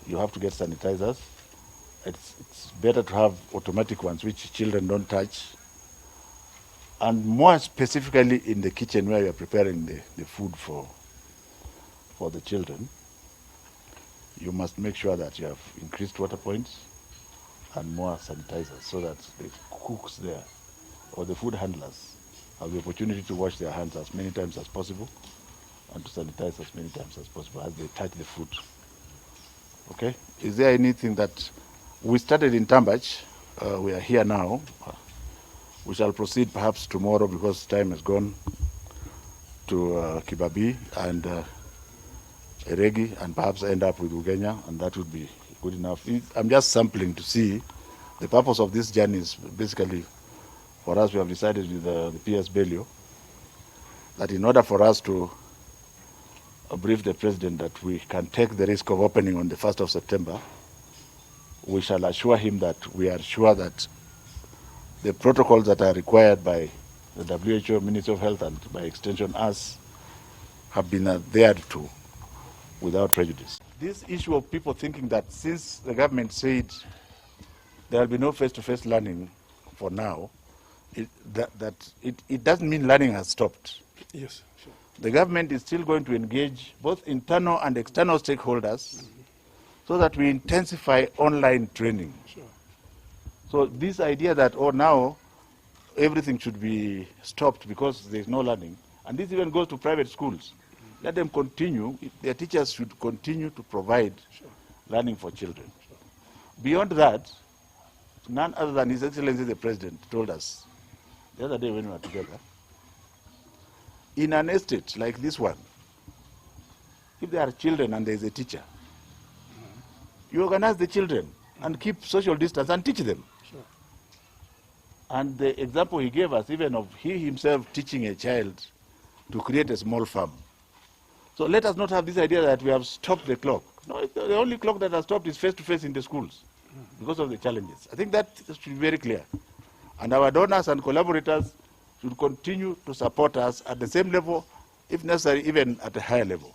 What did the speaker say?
you have to get sanitizers. It's better to have automatic ones which children don't touch. And more specifically in the kitchen where you are preparing the food for the children, you must make sure that you have increased water points and more sanitizers so that the cooks there or the food handlers have the opportunity to wash their hands as many times as possible and to sanitize as many times as possible as they touch the food. Okay? Is there anything that we started in Tambach? We are here now. We shall proceed perhaps tomorrow because time has gone to Kibabi and Eregi and perhaps end up with Ugenya, and that would be good enough. I'm just sampling to see. The purpose of this journey is basically, for us, we have decided with the PS Belio that in order for us to brief the President that we can take the risk of opening on the 1st of September, we shall assure him that we are sure that the protocols that are required by the WHO, Ministry of Health, and by extension us, have been adhered to without prejudice. This issue of people thinking that since the government said there will be no face-to-face learning for now, it doesn't mean learning has stopped. Yes, sure. The government is still going to engage both internal and external stakeholders so that we intensify online training. Sure. So this idea that, oh, now everything should be stopped because there's no learning, and this even goes to private schools. Let them continue. Their teachers should continue to provide learning for children. Sure. Beyond that, none other than His Excellency the President told us the other day when we were together, in an estate like this one, if there are children and there is a teacher, you organize the children and keep social distance and teach them. Sure. And the example he gave us, even of he himself teaching a child to create a small farm. So let us not have this idea that we have stopped the clock. No, the only clock that has stopped is face-to-face in the schools because of the challenges. I think that should be very clear. And our donors and collaborators should continue to support us at the same level, if necessary, even at a higher level.